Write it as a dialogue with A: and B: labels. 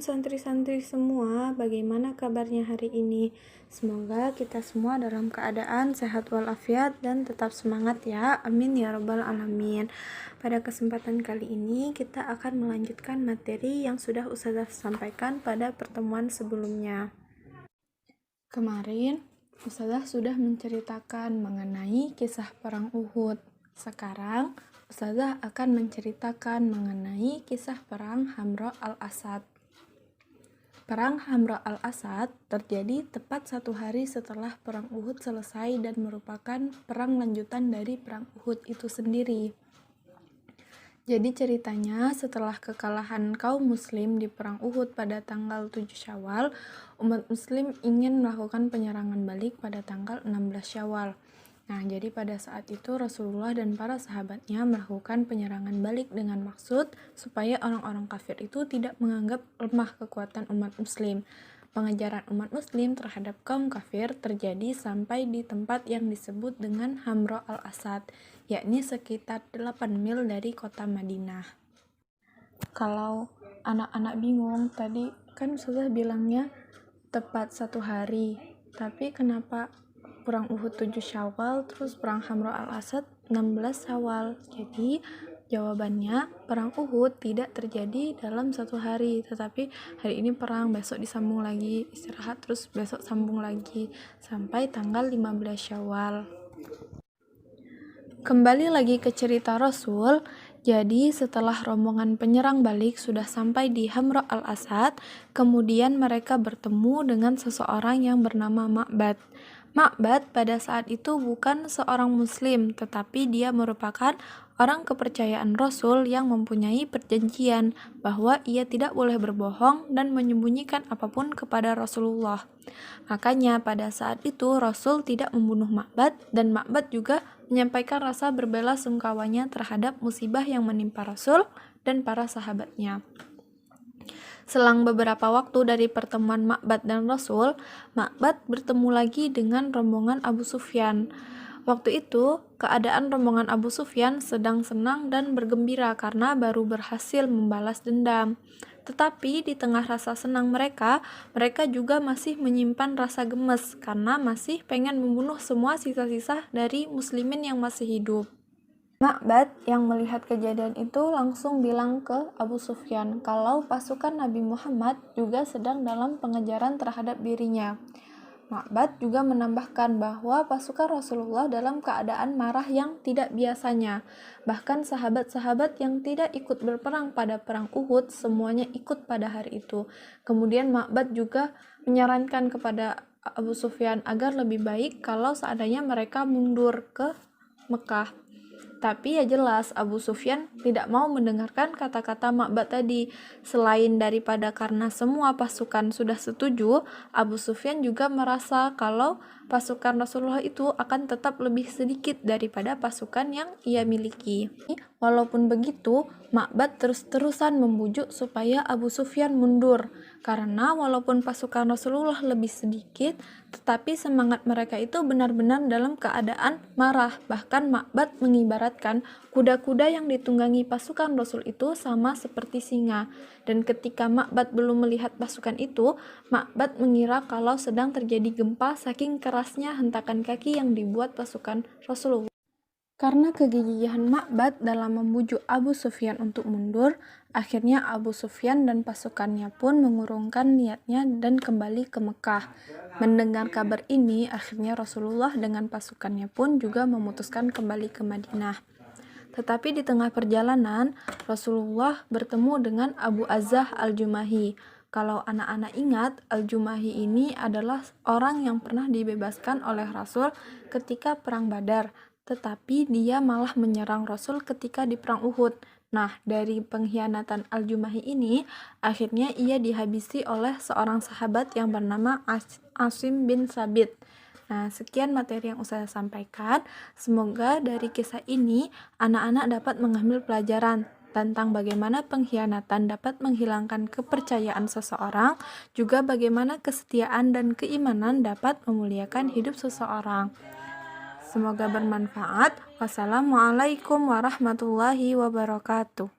A: santri-santri semua, bagaimana kabarnya hari ini? Semoga kita semua dalam keadaan sehat walafiat dan tetap semangat ya. Amin ya rabbal alamin. Pada kesempatan kali ini kita akan melanjutkan materi yang sudah Ustazah sampaikan pada pertemuan sebelumnya. Kemarin Ustazah sudah menceritakan mengenai kisah perang Uhud. Sekarang Ustazah akan menceritakan mengenai kisah perang Hamra al-Asad. Perang Hamra al-Asad terjadi tepat 1 hari setelah perang Uhud selesai dan merupakan perang lanjutan dari perang Uhud itu sendiri. Jadi ceritanya setelah kekalahan kaum muslim di perang Uhud pada tanggal 7 Syawal, umat muslim ingin melakukan penyerangan balik pada tanggal 16 Syawal. Nah, jadi pada saat itu Rasulullah dan para sahabatnya melakukan penyerangan balik dengan maksud supaya orang-orang kafir itu tidak menganggap lemah kekuatan umat muslim. Pengejaran umat muslim terhadap kaum kafir terjadi sampai di tempat yang disebut dengan Hamra al-Asad, yakni sekitar 8 mil dari kota Madinah. Kalau anak-anak bingung, tadi kan Ustazah bilangnya tepat 1 hari, tapi kenapa perang Uhud 7 Syawal, terus perang Hamra al-Asad 16 Syawal? Jadi jawabannya, perang Uhud tidak terjadi dalam 1 hari, tetapi hari ini perang, besok disambung lagi, istirahat, terus besok sambung lagi, sampai tanggal 15 Syawal. Kembali lagi ke cerita Rasul. Jadi setelah rombongan penyerang balik sudah sampai di Hamra al-Asad, kemudian mereka bertemu dengan seseorang yang bernama Ma'bad. Ma'bad pada saat itu bukan seorang muslim, tetapi dia merupakan orang kepercayaan Rasul yang mempunyai perjanjian bahwa ia tidak boleh berbohong dan menyembunyikan apapun kepada Rasulullah. Makanya pada saat itu Rasul tidak membunuh Ma'bad, dan Ma'bad juga menyampaikan rasa berbelasungkawanya terhadap musibah yang menimpa Rasul dan para sahabatnya. Selang beberapa waktu dari pertemuan Ma'bad dan Rasul, Ma'bad bertemu lagi dengan rombongan Abu Sufyan. Waktu itu, keadaan rombongan Abu Sufyan sedang senang dan bergembira karena baru berhasil membalas dendam. Tetapi di tengah rasa senang mereka juga masih menyimpan rasa gemes karena masih pengen membunuh semua sisa-sisa dari muslimin yang masih hidup. Ma'bad yang melihat kejadian itu langsung bilang ke Abu Sufyan kalau pasukan Nabi Muhammad juga sedang dalam pengejaran terhadap dirinya. Ma'bad juga menambahkan bahwa pasukan Rasulullah dalam keadaan marah yang tidak biasanya. Bahkan sahabat-sahabat yang tidak ikut berperang pada perang Uhud semuanya ikut pada hari itu. Kemudian Ma'bad juga menyarankan kepada Abu Sufyan agar lebih baik kalau seandainya mereka mundur ke Mekah. Tapi ya jelas Abu Sufyan tidak mau mendengarkan kata-kata Ma'bad tadi. Selain daripada karena semua pasukan sudah setuju, Abu Sufyan juga merasa kalau pasukan Rasulullah itu akan tetap lebih sedikit daripada pasukan yang ia miliki. Walaupun begitu, Ma'bad terus-terusan membujuk supaya Abu Sufyan mundur. Karena walaupun pasukan Rasulullah lebih sedikit, tetapi semangat mereka itu benar-benar dalam keadaan marah. Bahkan Ma'bad mengibaratkan kuda-kuda yang ditunggangi pasukan Rasul itu sama seperti singa. Dan ketika Ma'bad belum melihat pasukan itu, Ma'bad mengira kalau sedang terjadi gempa saking kerasnya hentakan kaki yang dibuat pasukan Rasulullah. Karena kegigihan Ma'bad dalam membujuk Abu Sufyan untuk mundur, akhirnya Abu Sufyan dan pasukannya pun mengurungkan niatnya dan kembali ke Mekah. Mendengar kabar ini, akhirnya Rasulullah dengan pasukannya pun juga memutuskan kembali ke Madinah. Tetapi di tengah perjalanan, Rasulullah bertemu dengan Abu Azzah al-Jumahi. Kalau anak-anak ingat, al-Jumahi ini adalah orang yang pernah dibebaskan oleh Rasul ketika perang Badar. Tetapi dia malah menyerang Rasul ketika di perang Uhud. Nah, dari pengkhianatan al-Jumahi ini, akhirnya ia dihabisi oleh seorang sahabat yang bernama Asim bin Sabit. Nah, sekian materi yang saya sampaikan. Semoga dari kisah ini, anak-anak dapat mengambil pelajaran tentang bagaimana pengkhianatan dapat menghilangkan kepercayaan seseorang, juga bagaimana kesetiaan dan keimanan dapat memuliakan hidup seseorang. Semoga bermanfaat. Wassalamualaikum warahmatullahi wabarakatuh.